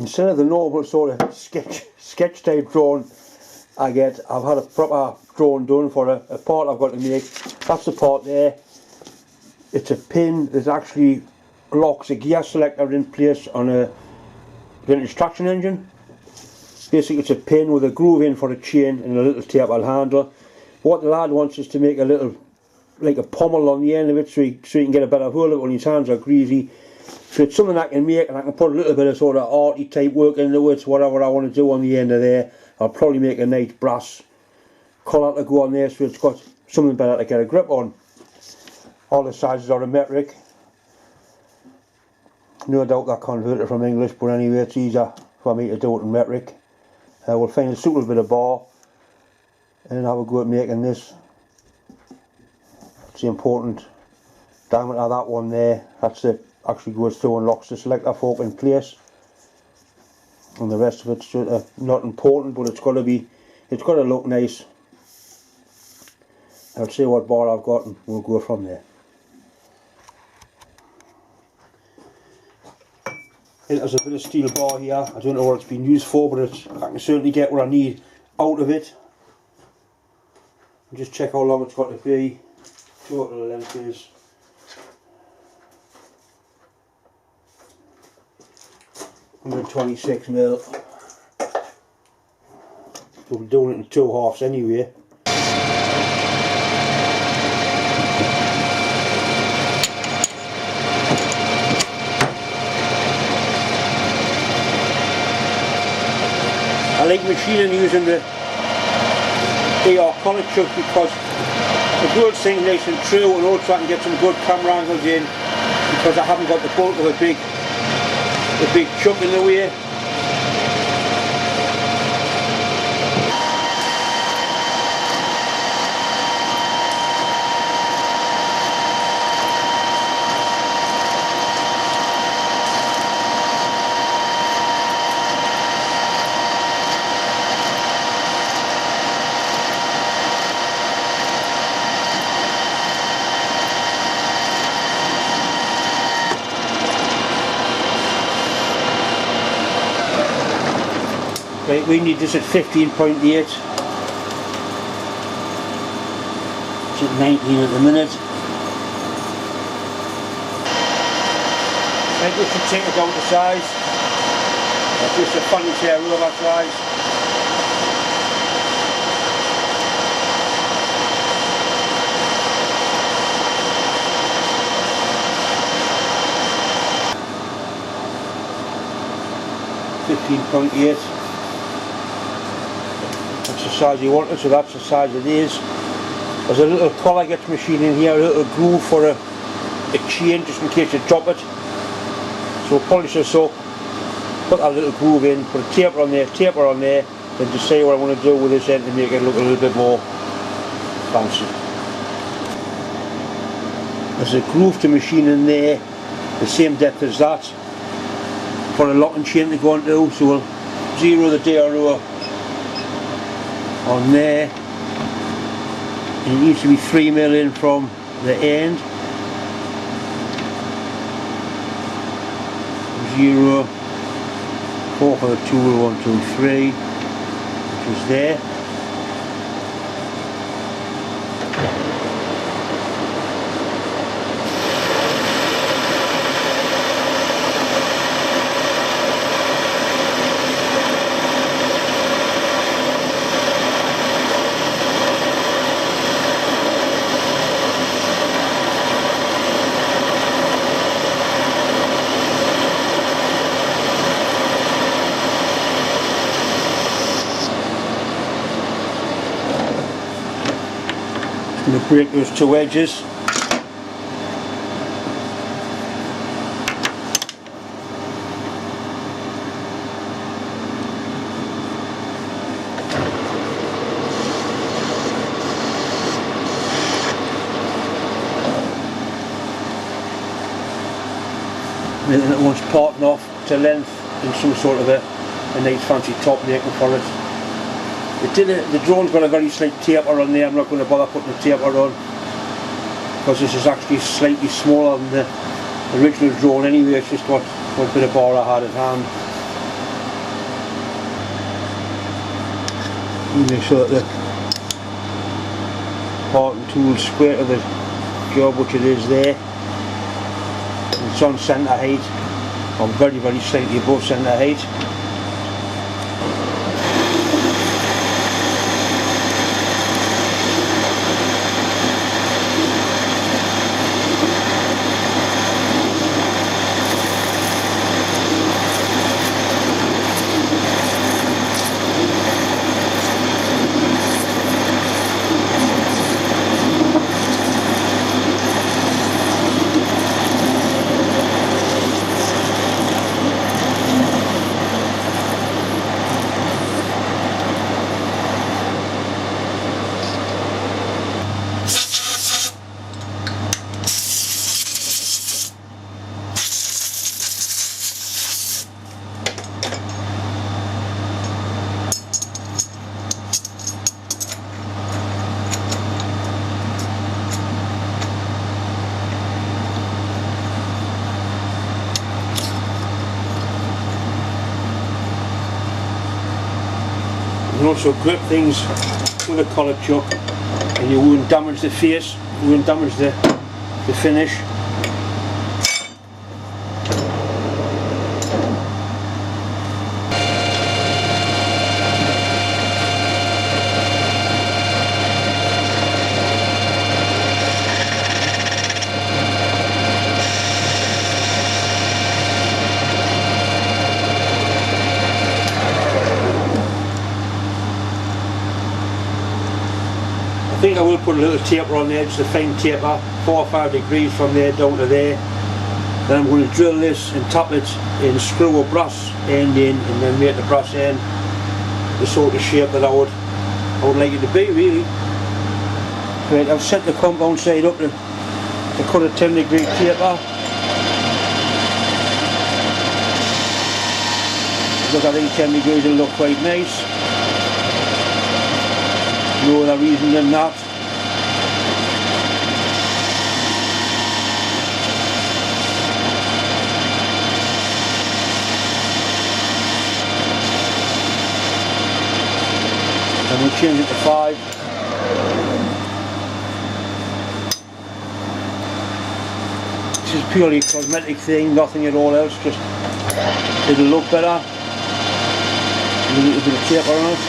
instead of the normal sort of sketch type drawing I've had a proper drawing done for a part I've got to make. That's the part there. It's a pin that actually locks a gear selector in place on a vintage traction engine. Basically it's a pin with a groove in for a chain and a little tapered handle. What the lad wants is to make a little, like a pommel on the end of it, so he can get a better hold of it when his hands are greasy. So it's something I can make, and I can put a little bit of sort of arty type work into it, whatever I want to do on the end of there. I'll probably make a nice brass collar to go on there, so it's got something better to get a grip on. All the sizes are a metric. No doubt they're converted from English, but anyway it's easier for me to do it in metric. We'll find a suitable bit of bar and have a go at making this. It's the important diameter of that one there. That's it, actually goes through and locks the selector fork in place. And the rest of it's just, not important, but it's got to look nice. I'll see what bar I've got and we'll go from there. There's a bit of steel bar here. I don't know what it's been used for, but I can certainly get what I need out of it. And just check how long it's got to be. Total length is 126 mil. So we're doing it in 2 halves anyway. I like machining using the AR collar chuck because the gold thing nice and true, and also I can get some good camera angles in because I haven't got the bulk of a big chuck in the way. Right, we need this at 15.8. It's at 19 at the minute. Right, we should take it down to size. That's just a funny tear over size. .8. That's the size you want it, so that's the size it is. There's a little collar gets machined in here, a little groove for a chain just in case you drop it. So polish this up, put that little groove in, put a taper on there, then just say what I want to do with this end to make it look a little bit more fancy. There's a groove to machine in there, the same depth as that, for a lock and chain to go into, so we'll zero the DRO on there, and it needs to be 3 mil in from the end. 0, 4 for the tool, 1, 2, 3, which is there. I'm going to break those 2 edges. And then it wants parting off to length in some sort of a nice fancy top making for it. The drone's got a very slight taper on there. I'm not going to bother putting a taper on because this is actually slightly smaller than the original drone anyway. It's just what bit of bar I had at hand. You make sure that the parting tool's square to the job, which it is there. And it's on centre height, or very slightly above centre height. You can also grip things with a collar chuck and you won't damage the face, you won't damage the finish. I think I will put a little taper on there, just a fine taper, 4 or 5 degrees from there down to there. Then I'm going to drill this and tap it and screw a brass end in and then make the brass end the sort of shape that I would like it to be, really. Right, I've set the compound side up to cut a 10-degree taper. Look, I think 10 degrees will look quite nice. No other reason than that. And we'll change it to 5. This is purely a cosmetic thing, nothing at all else, just it'll look better. A little bit of taper on it.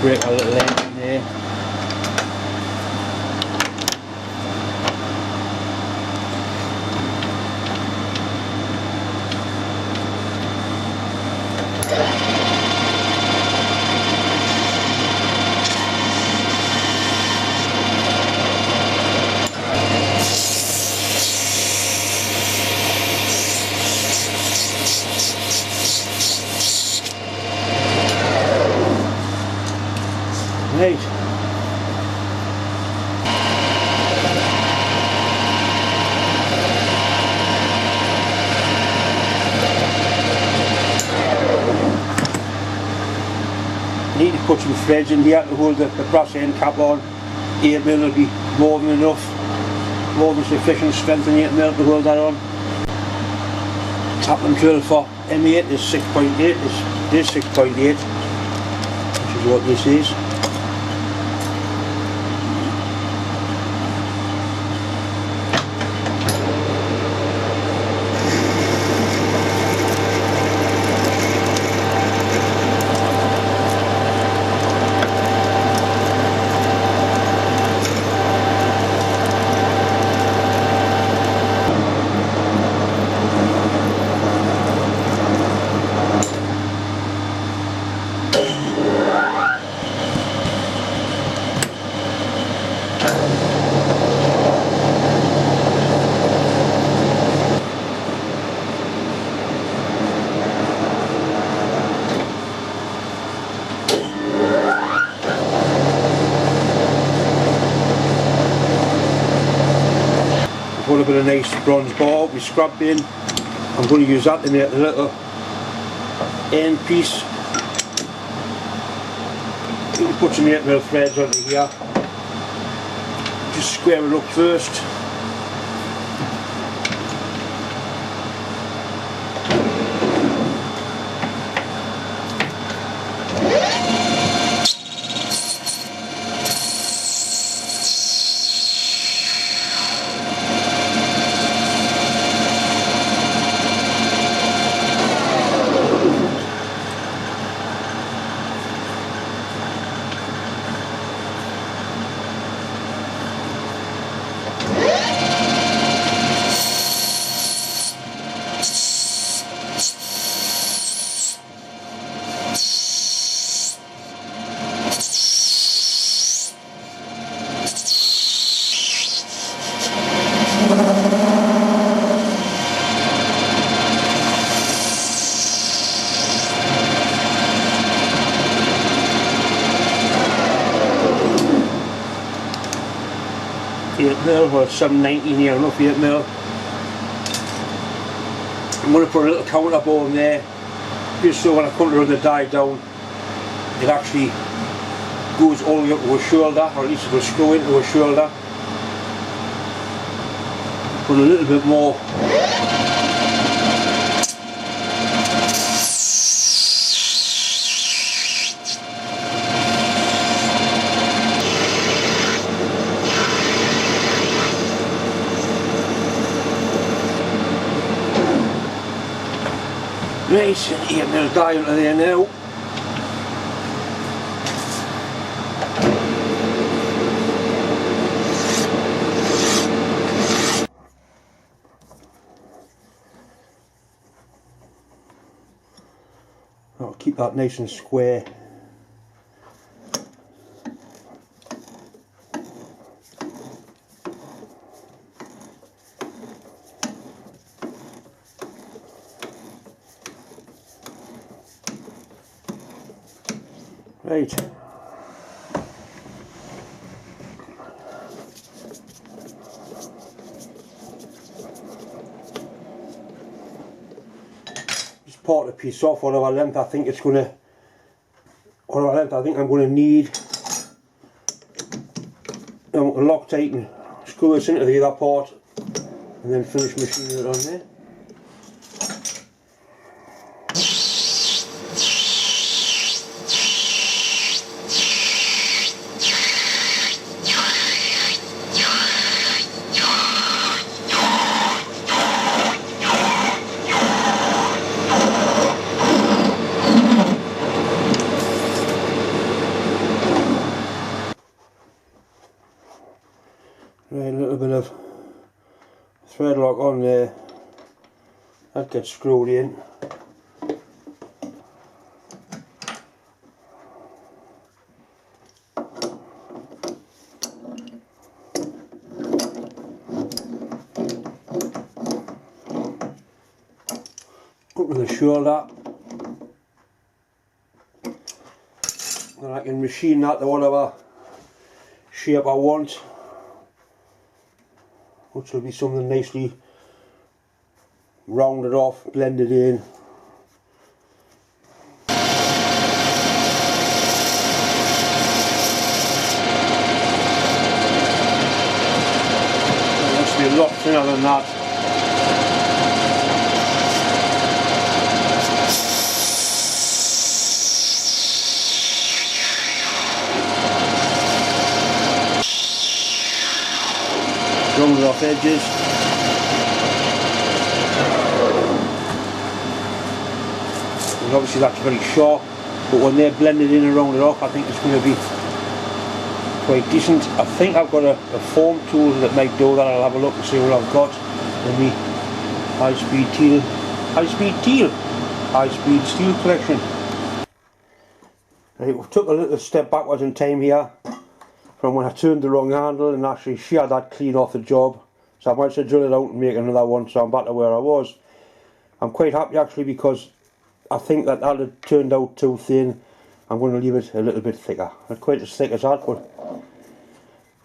Break a little end in there. Right. Need to put some threads in here to hold the brass end cap on. 8mm will be more than enough, more than sufficient strength in 8mm to hold that on. Tap and drill for M8 is 6.8, this is 6.8, which is what this is. Got a bit of nice bronze bar with scrap bin. I'm going to use that to make a little end piece. You can put some 8mm threads onto here. Just square it up first. Or 790 near enough 8mm. I'm going to put a little counter bone there, just so when I come to run the die down, it actually goes all the way up to a shoulder, or at least it will screw into a shoulder. Put a little bit more. Nice, 8mm die under there now. I'll keep that nice and square. Right. Just part the piece off, whatever length I think I'm going to need. Then Loctite and screw this into the other part, and then finish machining it on there. Right, a little bit of thread lock on there, that gets screwed in. Up to the shoulder, and I can machine that to whatever shape I want, which will be something nicely rounded off, blended in. It must be a lot thinner than that. Rounded off edges. And obviously that's very sharp, but when they're blended in and rounded off, I think it's going to be quite decent. I think I've got a form tool that might do that. I'll have a look and see what I've got in the high-speed steel collection. Right, we took a little step backwards in time here from when I turned the wrong handle, and actually she had that clean off the job, so I might have drill it out and make another one, so I'm back to where I was. I'm quite happy actually, because I think that had turned out too thin. I'm going to leave it a little bit thicker, not quite as thick as that, but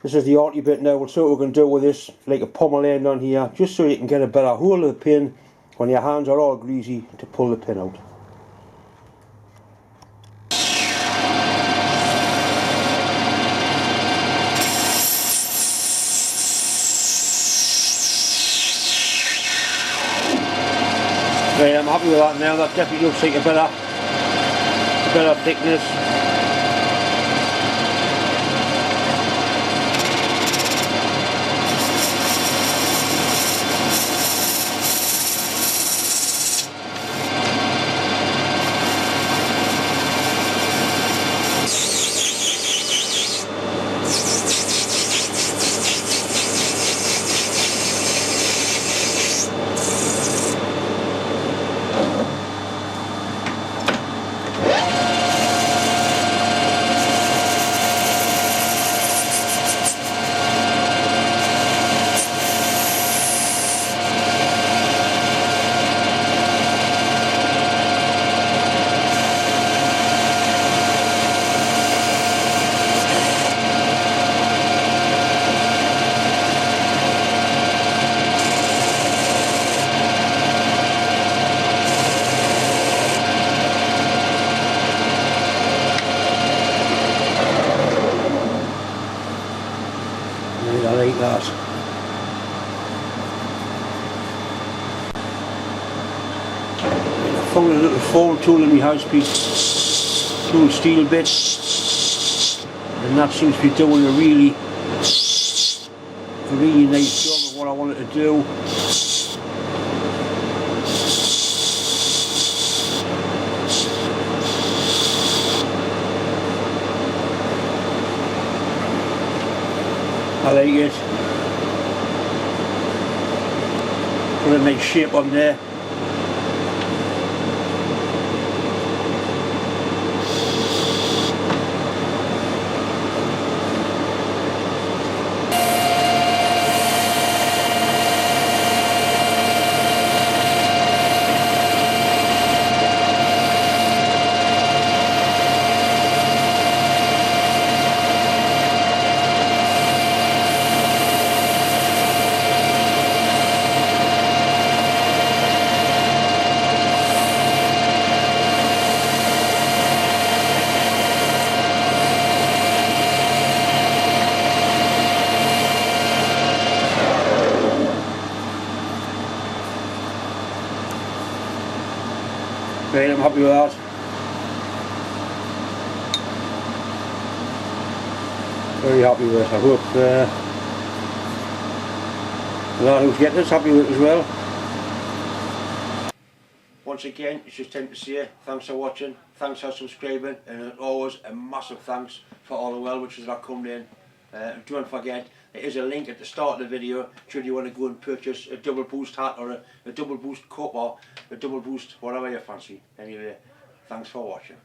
this is the arty bit now. We'll see what we can do with this, like a pommel end on here, just so you can get a better hold of the pin when your hands are all greasy to pull the pin out. Right, I'm happy with that now. That definitely looks like a better thickness. I like that. I found a little fold tool in my house piece, little steel bit, and that seems to be doing a really nice job of what I wanted to do. I like it. Put a nice shape on there. Right, I'm happy with that. Very happy with it. I hope the lad who's getting it's happy with it as well. Once again, it's just time to say thanks for watching, thanks for subscribing, and as always a massive thanks for all the well wishes that come in. Don't forget, there is a link at the start of the video should you want to go and purchase a double boost hat or a double boost cup or a double boost whatever you fancy. Anyway, thanks for watching.